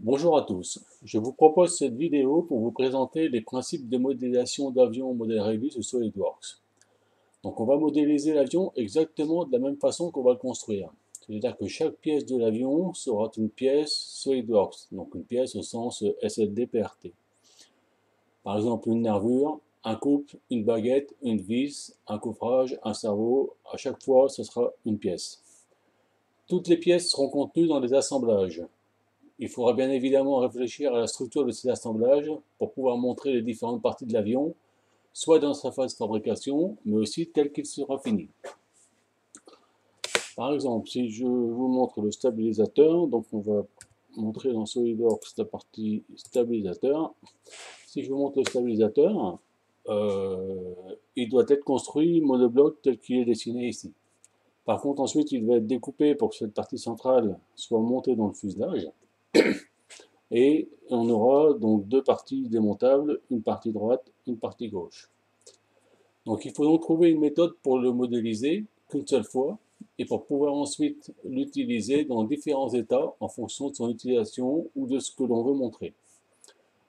Bonjour à tous, je vous propose cette vidéo pour vous présenter les principes de modélisation d'avion modèle Revit sur SolidWorks. Donc on va modéliser l'avion exactement de la même façon qu'on va le construire. C'est-à-dire que chaque pièce de l'avion sera une pièce SolidWorks, donc une pièce au sens SLD-PRT. Par exemple une nervure, un couple, une baguette, une vis, un coffrage, un cerveau, à chaque fois ce sera une pièce. Toutes les pièces seront contenues dans des assemblages. Il faudra bien évidemment réfléchir à la structure de ces assemblages pour pouvoir montrer les différentes parties de l'avion, soit dans sa phase de fabrication, mais aussi tel qu'il sera fini. Par exemple, si je vous montre le stabilisateur, donc on va montrer dans SolidWorks la partie stabilisateur. Si je vous montre le stabilisateur, il doit être construit monobloc tel qu'il est dessiné ici. Par contre, ensuite, il va être découpé pour que cette partie centrale soit montée dans le fuselage. Et on aura donc deux parties démontables, une partie droite, une partie gauche. Donc il faut donc trouver une méthode pour le modéliser qu'une seule fois et pour pouvoir ensuite l'utiliser dans différents états en fonction de son utilisation ou de ce que l'on veut montrer.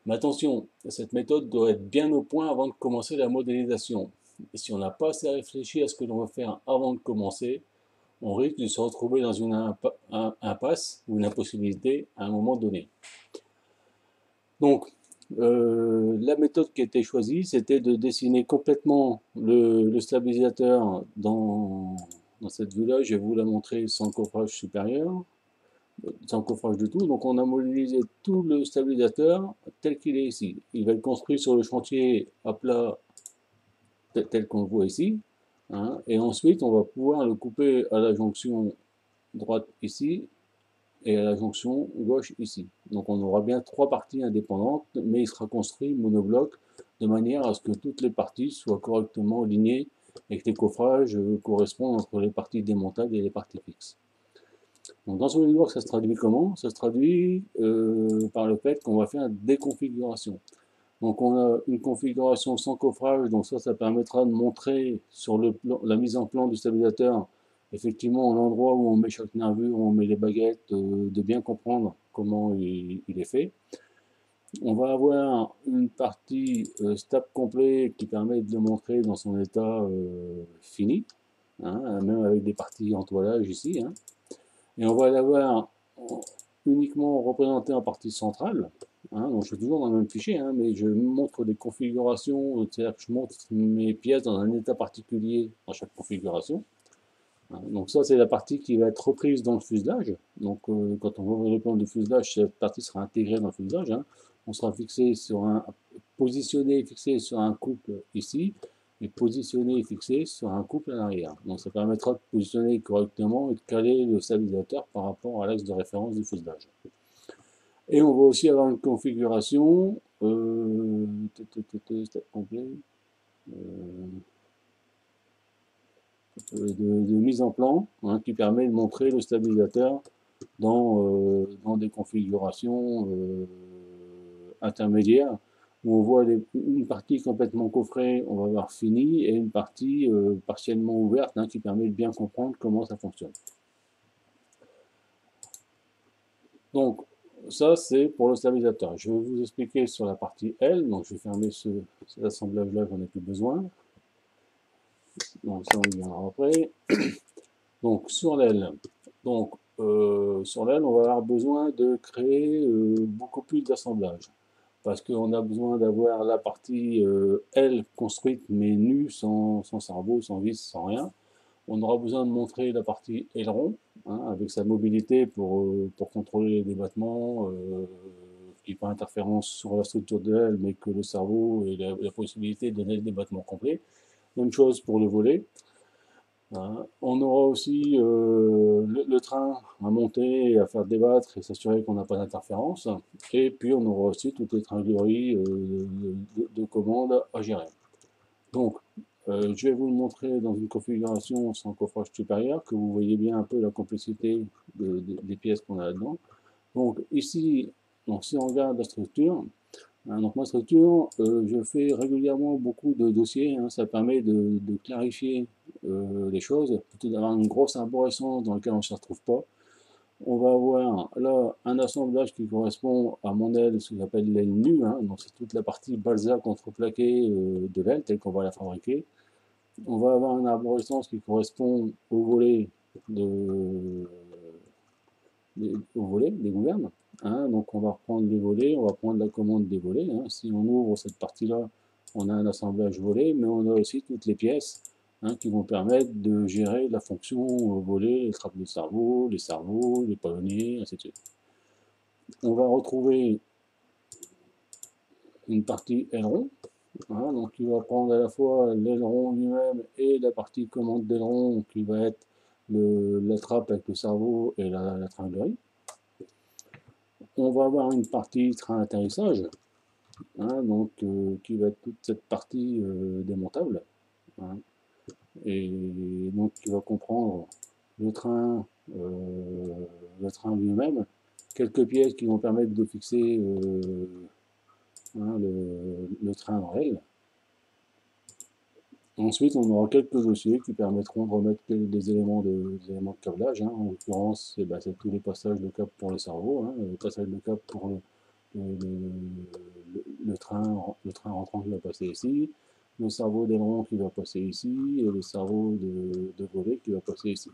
Mais attention, cette méthode doit être bien au point avant de commencer la modélisation. Et si on n'a pas assez réfléchi à ce que l'on veut faire avant de commencer, on risque de se retrouver dans une impasse ou une impossibilité à un moment donné. Donc, la méthode qui a été choisie, c'était de dessiner complètement le stabilisateur dans cette vue-là. Je vais vous la montrer sans coffrage supérieur, sans coffrage du tout. Donc, on a modélisé tout le stabilisateur tel qu'il est ici. Il va être construit sur le chantier à plat tel qu'on le voit ici. Hein, et ensuite, on va pouvoir le couper à la jonction droite ici et à la jonction gauche ici. Donc on aura bien trois parties indépendantes, mais il sera construit monobloc de manière à ce que toutes les parties soient correctement alignées et que les coffrages correspondent entre les parties démontables et les parties fixes. Donc dans SolidWorks, ça se traduit comment? Ça se traduit par le fait qu'on va faire des configurations. Donc on a une configuration sans coffrage, donc ça permettra de montrer sur la mise en plan du stabilisateur effectivement l'endroit où on met chaque nervure, où on met les baguettes, de bien comprendre comment il est fait. On va avoir une partie stab complet qui permet de le montrer dans son état fini, hein, même avec des parties en toilage ici. Hein. Et on va l'avoir uniquement représenté en partie centrale. Hein, donc je suis toujours dans le même fichier, hein, mais je montre des configurations, c'est-à-dire que je montre mes pièces dans un état particulier dans chaque configuration. Hein, donc ça, c'est la partie qui va être reprise dans le fuselage. Donc quand on va ouvrir le plan de fuselage, cette partie sera intégrée dans le fuselage. Hein. On sera positionné et fixé sur un couple ici, et positionné et fixé sur un couple à l'arrière. Donc ça permettra de positionner correctement et de caler le stabilisateur par rapport à l'axe de référence du fuselage. Et on va aussi avoir une configuration complet, de mise en plan, hein, qui permet de montrer le stabilisateur dans des configurations intermédiaires où on voit une partie complètement coffrée, on va voir fini, et une partie partiellement ouverte, hein, qui permet de bien comprendre comment ça fonctionne. Donc, ça, c'est pour le stabilisateur. Je vais vous expliquer sur la partie L. Donc, je vais fermer cet assemblage-là, j'en ai plus besoin. Donc, ça, on y viendra après. Donc, sur l'aile. Donc, sur l'aile, on va avoir besoin de créer beaucoup plus d'assemblages. Parce qu'on a besoin d'avoir la partie aile construite, mais nue, sans cerveau, sans vis, sans rien. On aura besoin de montrer la partie aileron, hein, avec sa mobilité pour contrôler les débattements, qui pas interférence sur la structure de l'aile, mais que le cerveau ait la possibilité de donner le débattement complet. Même chose pour le volet. Hein. On aura aussi le train à monter et à faire débattre et s'assurer qu'on n'a pas d'interférence. Et puis on aura aussi toutes les tringleries de commandes à gérer. Donc, je vais vous le montrer dans une configuration sans coffrage supérieur, que vous voyez bien un peu la complexité des pièces qu'on a là-dedans. Donc ici, donc, si on regarde la structure, hein, donc ma structure, je fais régulièrement beaucoup de dossiers, hein, ça permet de clarifier les choses, plutôt d'avoir une grosse arborescence dans laquelle on ne se retrouve pas. On va avoir là un assemblage qui correspond à mon aile, ce qu'on appelle l'aile nue, hein, donc c'est toute la partie balsa contreplaquée de l'aile telle qu'on va la fabriquer. On va avoir une arborescence qui correspond au volet des gouvernes. Hein, donc on va reprendre les volets, on va prendre la commande des volets. Hein. Si on ouvre cette partie-là, on a un assemblage volet, mais on a aussi toutes les pièces hein, qui vont permettre de gérer la fonction volet, les trappes de cerveau, les palonniers, ainsi de suite. On va retrouver une partie aileron, hein, donc il va prendre à la fois l'aileron lui-même et la partie commande d'aileron qui va être la trappe avec le cerveau et la tringlerie. On va avoir une partie train atterrissage, hein, donc qui va être toute cette partie démontable, hein, et donc qui va comprendre le train, lui-même, quelques pièces qui vont permettre de fixer hein, le train dans l'aile. Ensuite, on aura quelques dossiers qui permettront de remettre des éléments de câblage. Hein. En l'occurrence, c'est tous les passages de câble pour les cerveaux, hein, le passage de câble pour le train rentrant qui va passer ici, le cerveau d'aileron qui va passer ici, et le cerveau de volet qui va passer ici.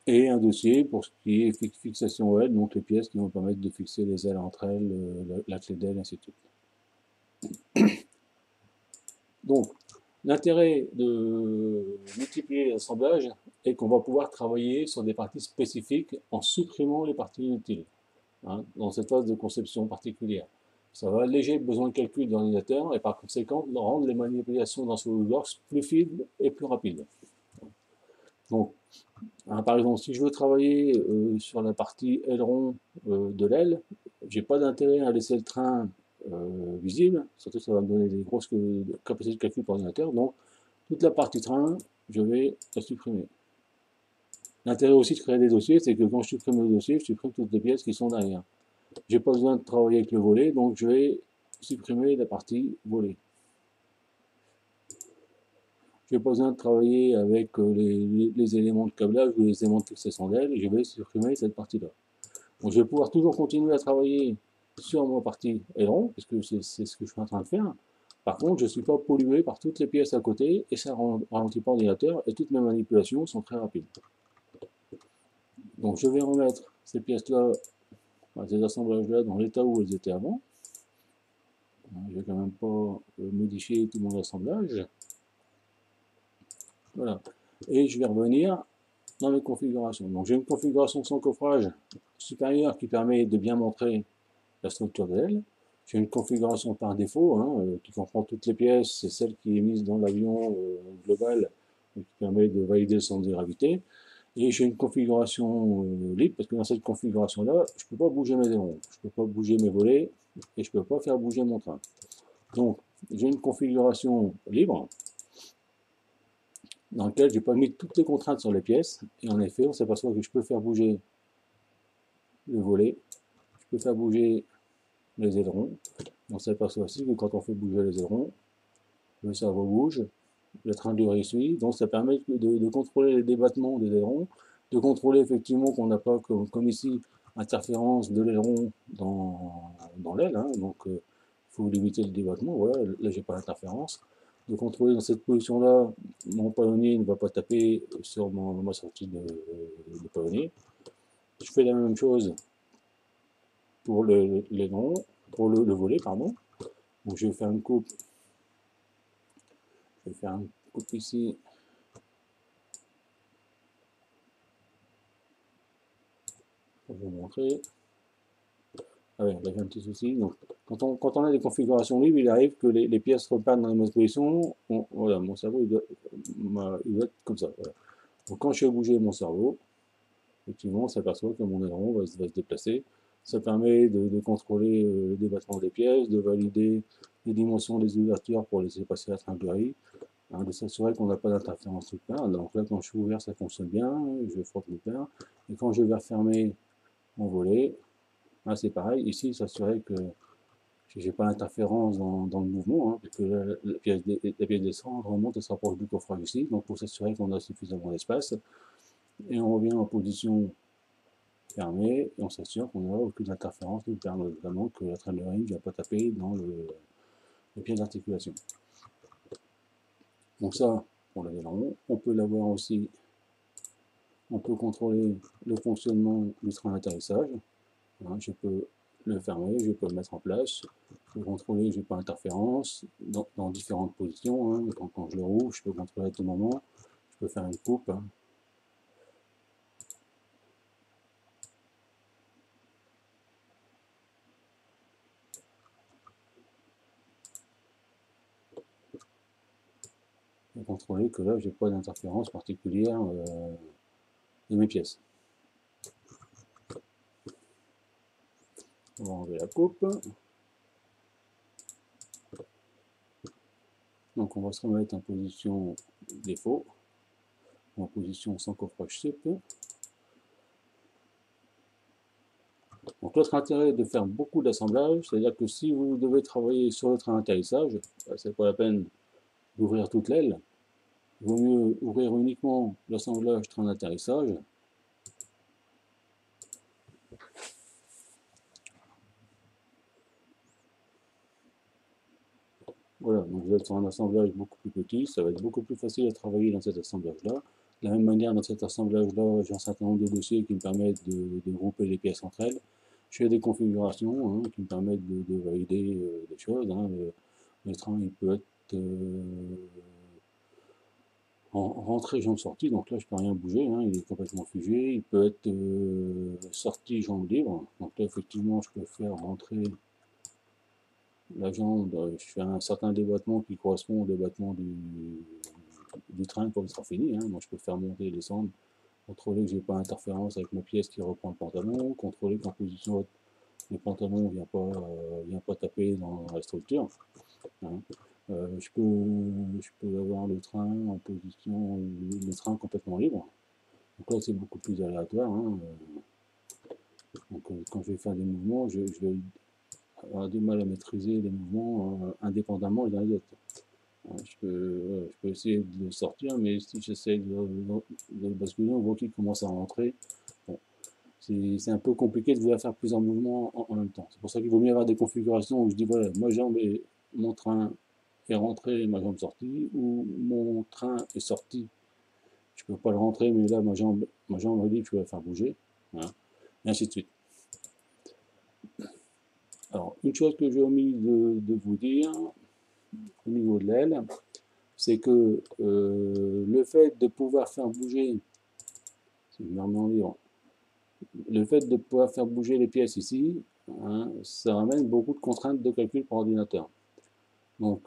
Et un dossier pour ce qui est fixation aile, donc les pièces qui vont permettre de fixer les ailes entre elles, la clé d'aile, ainsi de suite. Donc, l'intérêt de multiplier les assemblages est qu'on va pouvoir travailler sur des parties spécifiques en supprimant les parties inutiles, hein, dans cette phase de conception particulière. Ça va alléger le besoin de calcul de l'ordinateur et par conséquent rendre les manipulations dans SolidWorks plus fluides et plus rapides. Donc, hein, par exemple, si je veux travailler sur la partie aileron de l'aile, j'ai pas d'intérêt à laisser le train visible, surtout ça va me donner des grosses capacités de calcul pour l'ordinateur, donc toute la partie train, je vais la supprimer. L'intérêt aussi de créer des dossiers, c'est que quand je supprime le dossier, je supprime toutes les pièces qui sont derrière. J'ai pas besoin de travailler avec le volet, donc je vais supprimer la partie volet. J'ai pas besoin de travailler avec les éléments de câblage ou les éléments de fixation d'aile, je vais supprimer cette partie-là. Donc je vais pouvoir toujours continuer à travailler sur ma partie aileron, puisque c'est ce que je suis en train de faire. Par contre, je ne suis pas pollué par toutes les pièces à côté, et ça ralentit pas l'ordinateur, et toutes mes manipulations sont très rapides. Donc je vais remettre ces pièces-là, ces assemblages-là, dans l'état où elles étaient avant. Je vais quand même pas modifier tout mon assemblage. Voilà. Et je vais revenir dans mes configurations. Donc j'ai une configuration sans coffrage supérieure qui permet de bien montrer la structure de l'aile. J'ai une configuration par défaut hein, qui comprend toutes les pièces, c'est celle qui est mise dans l'avion global qui permet de valider le centre de gravité. Et j'ai une configuration libre parce que dans cette configuration-là, je ne peux pas bouger mes ailerons, je ne peux pas bouger mes volets et je ne peux pas faire bouger mon train. Donc j'ai une configuration libre dans laquelle je n'ai pas mis toutes les contraintes sur les pièces. Et en effet, on s'aperçoit que je peux faire bouger le volet, je peux faire bouger les ailerons. On s'aperçoit aussi que quand on fait bouger les ailerons, le cerveau bouge, le train de suit, donc ça permet de contrôler les débattements des ailerons, de contrôler effectivement qu'on n'a pas, comme ici, interférence de l'aileron dans l'aile, hein, donc il faut limiter le débattement, voilà, là j'ai pas d'interférence, de contrôler dans cette position-là, mon palonnier ne va pas taper sur ma sortie de palonnier. Je fais la même chose pour l'aileron, pour le volet, pardon. Donc je vais faire une coupe. Je vais faire une coupe ici. Pour vous montrer. Ah ouais, là j'ai un petit souci. Donc, quand on a des configurations libres, il arrive que les pièces repartent dans les mauvaises positions. Voilà, mon cerveau il doit être comme ça. Voilà. Donc quand je fais bouger mon cerveau, effectivement, on s'aperçoit que mon aileron va se déplacer. Ça permet de contrôler le débattement des pièces, de valider les dimensions des ouvertures pour laisser passer la tringlerie, hein, de s'assurer qu'on n'a pas d'interférence sous le pain. Donc là, quand je suis ouvert, ça fonctionne bien, je frotte le pain. Et quand je vais refermer mon volet, hein, c'est pareil, ici, s'assurer que j'ai pas d'interférence dans le mouvement, hein, puisque la pièce descend, remonte et se rapproche du coffrage ici, donc pour s'assurer qu'on a suffisamment d'espace, et on revient en position fermée, et on s'assure qu'on n'a aucune interférence, nous permet notamment que la traîne de ring ne va pas taper dans le pied d'articulation. Donc ça, pour l'aileron, on peut l'avoir aussi, on peut contrôler le fonctionnement du train d'atterrissage. Hein, je peux le fermer, je peux le mettre en place, je peux contrôler, je n'ai pas d'interférence dans différentes positions. Hein, quand je le rouvre, je peux contrôler à tout moment, je peux faire une coupe. Hein. Et contrôler que là, je n'ai pas d'interférence particulière de mes pièces. On va enlever la coupe. Donc on va se remettre en position défaut, en position sans coffrage sup. Donc l'autre intérêt de faire beaucoup d'assemblage, c'est-à-dire que si vous devez travailler sur le train d'atterrissage, c'est pas la peine d'ouvrir toute l'aile. Il vaut mieux ouvrir uniquement l'assemblage train d'atterrissage. Voilà, donc vous êtes sur un assemblage beaucoup plus petit, ça va être beaucoup plus facile à travailler dans cet assemblage-là. De la même manière, dans cet assemblage-là, j'ai un certain nombre de dossiers qui me permettent de grouper les pièces entre elles. Je fais des configurations hein, qui me permettent de valider des choses. Hein. Le train, il peut être en rentrée, jambe sortie, donc là je peux rien bouger, hein, il est complètement figé. Il peut être sortie, jambe libre, donc là effectivement je peux faire rentrer la jambe, je fais un certain débattement qui correspond au débattement du train quand il sera fini. Hein. Donc je peux faire monter et descendre, contrôler que j'ai pas d'interférence avec ma pièce qui reprend le pantalon, contrôler qu'en position le pantalon ne vient pas taper dans la structure. Hein. Je peux avoir le train en position, le train complètement libre. Donc là c'est beaucoup plus aléatoire. Hein. Donc quand je vais faire des mouvements, je vais avoir du mal à maîtriser les mouvements indépendamment les uns des autres. Je peux essayer de le sortir, mais si j'essaie de le basculer, on voit qu'il commence à rentrer. Bon, c'est un peu compliqué de vouloir faire plusieurs mouvements en même temps. C'est pour ça qu'il vaut mieux avoir des configurations où je dis voilà, ma jambe est, mon train est rentré, ma jambe sortie, ou mon train est sorti, je peux pas le rentrer, mais là ma jambe est libre, je peux la faire bouger, hein, et ainsi de suite. Alors, une chose que j'ai omis de vous dire au niveau de l'aile, c'est que le fait de pouvoir faire bouger, si je me remets en livre, le fait de pouvoir faire bouger les pièces ici, hein, ça ramène beaucoup de contraintes de calcul par ordinateur. Donc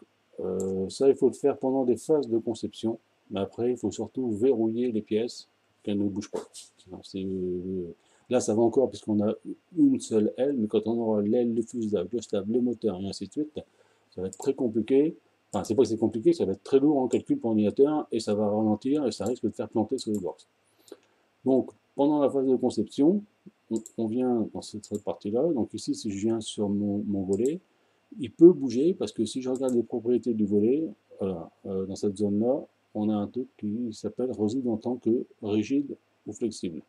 ça, il faut le faire pendant des phases de conception, mais après, il faut surtout verrouiller les pièces, qu'elles ne bougent pas. Là, ça va encore, puisqu'on a une seule aile, mais quand on aura l'aile, le fuselage, le stable, le moteur, et ainsi de suite, ça va être très compliqué. Enfin, c'est pas que c'est compliqué, ça va être très lourd en calcul pour l'ordinateur, et ça va ralentir, et ça risque de faire planter SolidWorks. Donc, pendant la phase de conception, on vient dans cette partie-là. Donc ici, si je viens sur mon volet, il peut bouger, parce que si je regarde les propriétés du volet, voilà, dans cette zone-là, on a un truc qui s'appelle résoudre en tant que rigide ou flexible.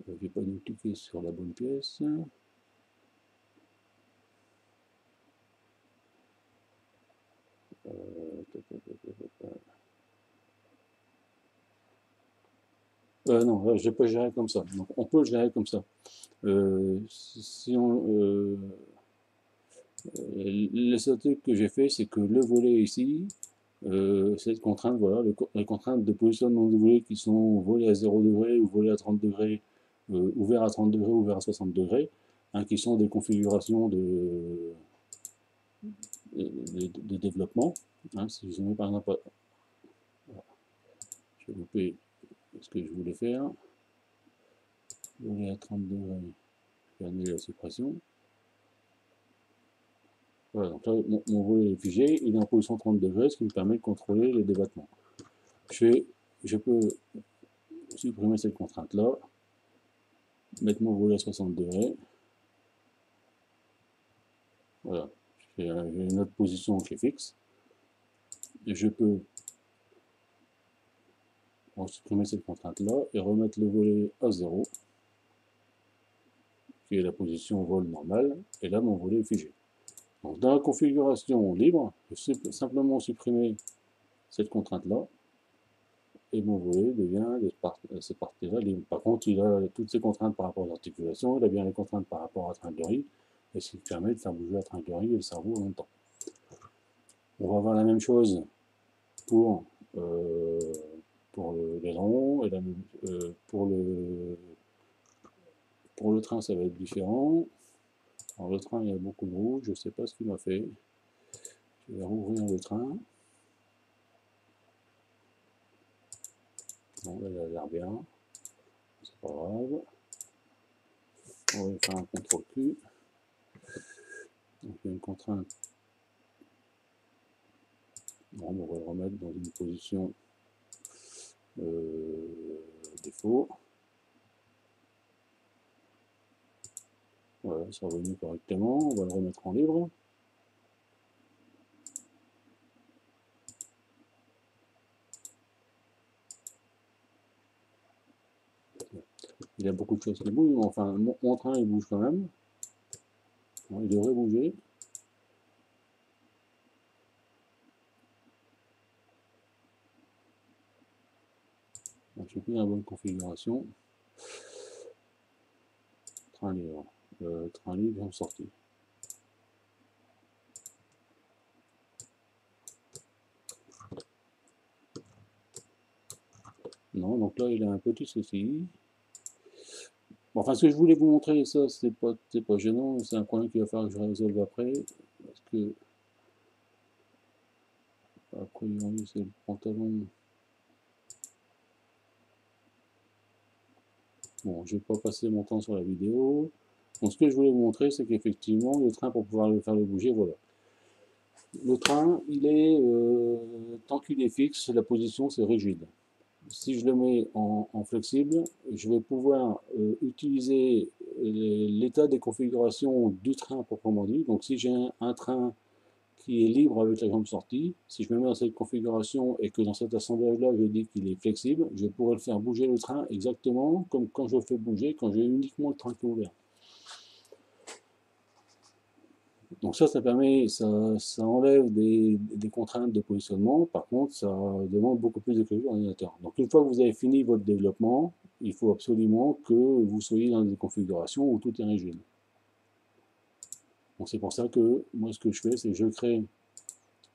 Je ne vais pas nous cliquer sur la bonne pièce. Non, là, je ne vais pas gérer comme ça. Donc, on peut le gérer comme ça. Si on, le seul truc que j'ai fait, c'est que le volet ici, cette contrainte, voilà, les contraintes de positionnement du volet qui sont volés à 0 degré ou volés à 30 degrés, ouverts à 30 degrés, ouverts à 60 degrés, hein, qui sont des configurations de développement. Hein, si je mets par exemple, voilà, je vais louper ce que je voulais faire, volet à 30 degrés, je vais annuler la suppression. Voilà, donc là, mon volet est figé, il est en position 30 degrés, ce qui me permet de contrôler les débattements. Je peux supprimer cette contrainte-là, mettre mon volet à 60 degrés. Voilà. j'ai une autre position qui est fixe. Et je peux supprimer cette contrainte-là et remettre le volet à 0, qui est la position vol normale, et là mon volet est figé. Donc dans la configuration libre, je vais simplement supprimer cette contrainte-là, et mon volet devient cette partie-là libre. Par contre, il a toutes ces contraintes par rapport aux articulations, il a bien les contraintes par rapport à la tringlerie, et ce qui permet de faire bouger la tringlerie et le cerveau en même temps. On va voir la même chose pour l'aileron, et pour le train, ça va être différent. Alors le train, il y a beaucoup de rouge, je ne sais pas ce qu'il m'a fait. Je vais rouvrir le train. Bon, là, il a l'air bien. C'est pas grave. On va faire un contrôle Q. Donc il y a une contrainte. Bon, on va le remettre dans une position défaut. Voilà, c'est revenu correctement. On va le remettre en libre. Il y a beaucoup de choses qui bougent, mais enfin, mon train il bouge quand même. Il devrait bouger. Donc, je suis plus dans la bonne configuration. Train libre. Train libre en sortie. Non, donc là il a un petit souci. Bon, enfin, ce que je voulais vous montrer, ça c'est pas gênant, c'est un problème qu'il va falloir que je résolve après. Parce que, a priori, c'est le pantalon. Bon, je vais pas passer mon temps sur la vidéo. Donc, ce que je voulais vous montrer, c'est qu'effectivement, le train, pour pouvoir le faire le bouger, voilà. Le train, il est, tant qu'il est fixe, la position, c'est rigide. Si je le mets en flexible, je vais pouvoir utiliser l'état des configurations du train proprement dit. Donc si j'ai un train qui est libre avec la jambe sortie, si je me mets dans cette configuration et que dans cet assemblage-là, je dis qu'il est flexible, je pourrais le faire bouger le train exactement comme quand je le fais bouger, quand j'ai uniquement le train qui est ouvert. Donc ça permet, ça enlève des contraintes de positionnement. Par contre, ça demande beaucoup plus de calcul d'ordinateur. Donc une fois que vous avez fini votre développement, il faut absolument que vous soyez dans des configurations où tout est rigide. Donc c'est pour ça que moi ce que je fais, c'est que je crée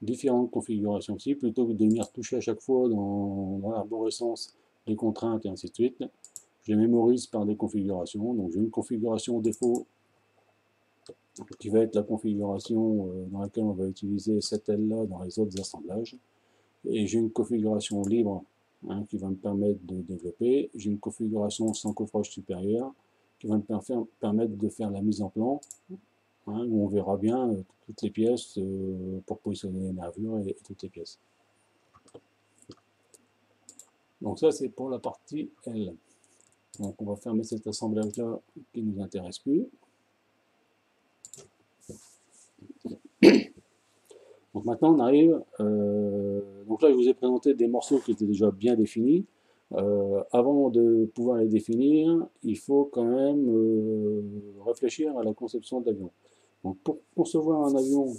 différentes configurations aussi, plutôt que de venir toucher à chaque fois dans l'arborescence les contraintes et ainsi de suite. Je les mémorise par des configurations. Donc j'ai une configuration défaut qui va être la configuration dans laquelle on va utiliser cette aile-là dans les autres assemblages. Et j'ai une configuration libre qui va me permettre de développer. J'ai une configuration sans coffrage supérieur qui va me permettre de faire la mise en plan, où on verra bien toutes les pièces pour positionner les nervures et toutes les pièces. Donc ça c'est pour la partie L. Donc on va fermer cet assemblage-là qui ne nous intéresse plus. Donc maintenant on arrive, donc là je vous ai présenté des morceaux qui étaient déjà bien définis. Avant de pouvoir les définir, il faut quand même réfléchir à la conception de l'avion. Donc pour concevoir un avion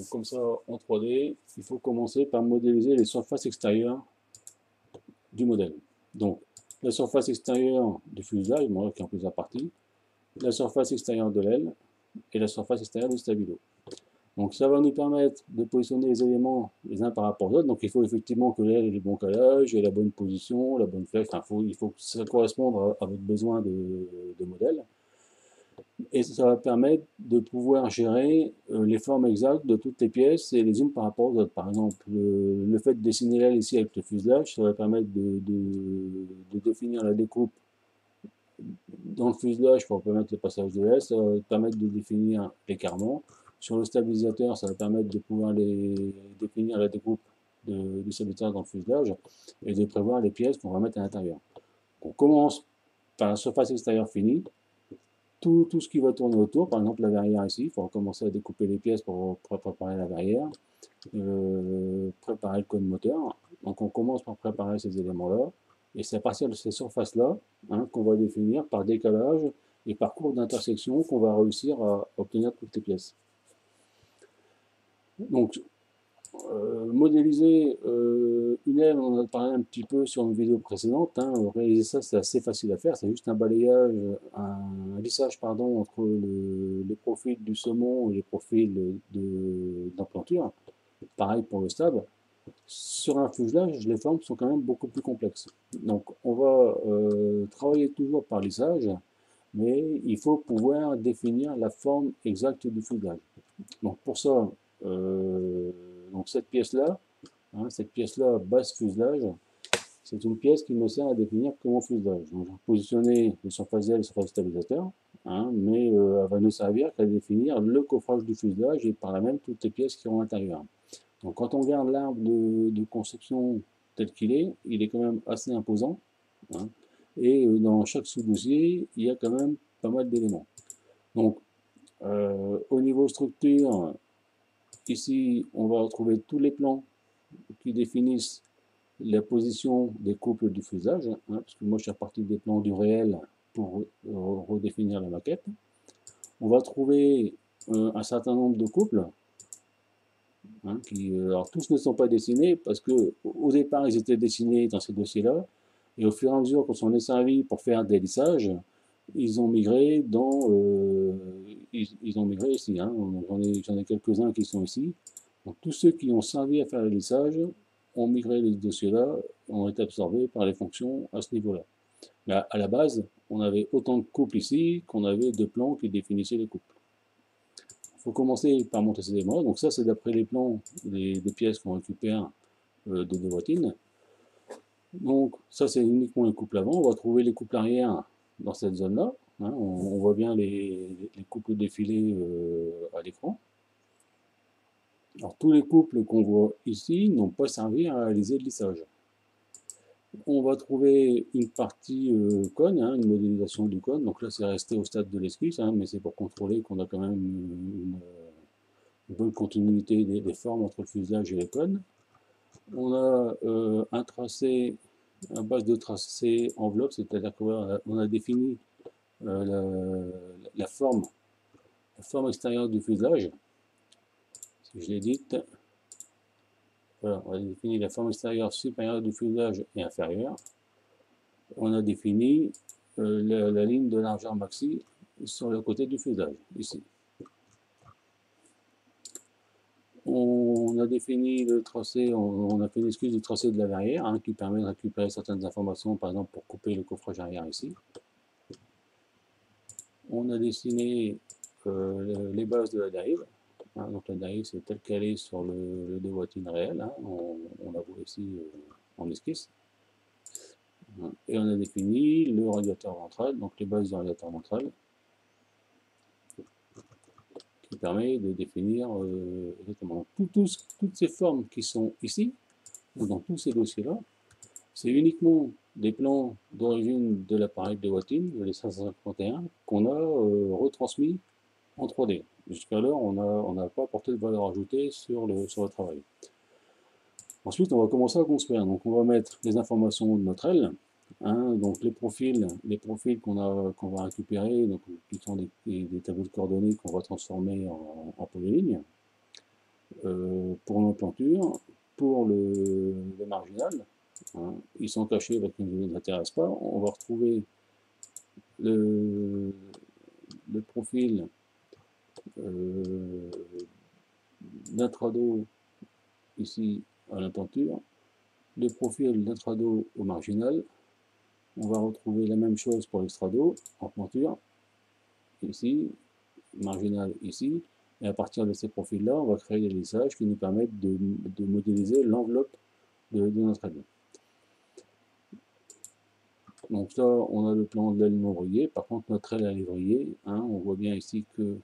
comme ça en 3D, il faut commencer par modéliser les surfaces extérieures du modèle. Donc la surface extérieure du fuselage, bon, qui est en plusieurs parties, la surface extérieure de l'aile et la surface extérieure du stabilo. Donc ça va nous permettre de positionner les éléments les uns par rapport aux autres. Donc il faut effectivement que l'aile ait le bon calage, ait la bonne position, la bonne flèche. Enfin, il faut que ça corresponde à votre besoin de modèle. Et ça va permettre de pouvoir gérer les formes exactes de toutes les pièces et les unes par rapport aux autres. Par exemple, le fait de dessiner l'aile ici avec le fuselage, ça va permettre de définir la découpe dans le fuselage pour permettre le passage de l'aile. Ça va permettre de définir l'écartement. Sur le stabilisateur, ça va permettre de pouvoir définir la découpe du stabilisateur dans le fuselage et de prévoir les pièces qu'on va mettre à l'intérieur. On commence par la surface extérieure finie. tout ce qui va tourner autour, par exemple la verrière ici, il faudra commencer à découper les pièces pour préparer la verrière, préparer le code moteur. Donc on commence par préparer ces éléments-là, et c'est à partir de ces surfaces-là qu'on va définir par décalage et par courbe d'intersection qu'on va réussir à obtenir toutes les pièces. Donc modéliser une aile, on en a parlé un petit peu sur une vidéo précédente. Réaliser ça, c'est assez facile à faire. C'est juste un balayage, un lissage pardon, entre les profils du saumon et les profils d'implanture. Pareil pour le stab. Sur un fuselage, les formes sont quand même beaucoup plus complexes. Donc on va travailler toujours par lissage, mais il faut pouvoir définir la forme exacte du fuselage. Donc pour ça, donc cette pièce-là, base fuselage, c'est une pièce qui me sert à définir comment fuselage. Donc je vais positionner les surfaces ailes et les surfaces stabilisateurs, mais elle va ne servir qu'à définir le coffrage du fuselage et par là même toutes les pièces qui sont à l'intérieur. Donc quand on regarde l'arbre de conception tel qu'il est, il est quand même assez imposant. Et dans chaque sous-dossier, il y a quand même pas mal d'éléments. Donc au niveau structure, ici on va retrouver tous les plans qui définissent la position des couples du fuselage, parce que moi je suis reparti des plans du réel pour redéfinir la maquette. On va trouver un certain nombre de couples, alors tous ne sont pas dessinés, parce que au départ ils étaient dessinés dans ces dossiers-là, et au fur et à mesure qu'on s'en est servi pour faire des lissages, ils ont migré ils ont migré ici. J'en ai quelques-uns qui sont ici. Donc tous ceux qui ont servi à faire le lissage ont migré les dossiers-là, ont été absorbés par les fonctions à ce niveau-là. Mais à la base, on avait autant de couples ici qu'on avait de plans qui définissaient les couples. Il faut commencer par monter ces éléments. Donc ça, c'est d'après les plans des pièces qu'on récupère de Devoitine. Donc ça, c'est uniquement les couples avant. On va trouver les couples arrière dans cette zone-là. On voit bien les couples défilés à l'écran. Alors tous les couples qu'on voit ici n'ont pas servi à réaliser le lissage. On va trouver une partie cône, une modélisation du cône. Donc là, c'est resté au stade de l'esquisse, mais c'est pour contrôler qu'on a quand même une bonne continuité des formes entre le fuselage et les cônes. On a un tracé, un base de tracé enveloppe, c'est-à-dire qu'on a défini la forme extérieure du fuselage. Si je l'ai dite, voilà, on a défini la forme extérieure supérieure du fuselage et inférieure. On a défini la ligne de largeur maxi sur le côté du fuselage, ici. On a défini le tracé, on a fait une esquisse du tracé de la verrière qui permet de récupérer certaines informations, par exemple pour couper le coffrage arrière ici. On a dessiné les bases de la dérive. Donc la dérive, c'est telle qu'elle est sur le Devoitine réel. On la voit ici en esquisse. Et on a défini le radiateur ventral, donc les bases du radiateur ventral, qui permet de définir exactement toutes ces formes qui sont ici, dans tous ces dossiers-là. C'est uniquement des plans d'origine de l'appareil de Devoitine, de l'E551, qu'on a retransmis en 3D. Jusqu'alors, on n'a pas apporté de valeur ajoutée sur le travail. Ensuite, on va commencer à construire. Donc, on va mettre les informations de notre aile, donc les profils qu'on va récupérer, donc, qui sont des tableaux de coordonnées qu'on va transformer en polylignes, pour l'implanture, pour le marginal. Ils sont cachés parce qu'ils ne nous intéressent pas. On va retrouver le profil d'intrado ici à l'implanture, le profil d'intrado au marginal. On va retrouver la même chose pour l'extrado en planture, ici, marginal ici, et à partir de ces profils-là, on va créer des lissages qui nous permettent de modéliser l'enveloppe de notre aile. Donc là, on a le plan de l'aile non vrillée. Par contre, notre aile est vrillée. On voit bien ici que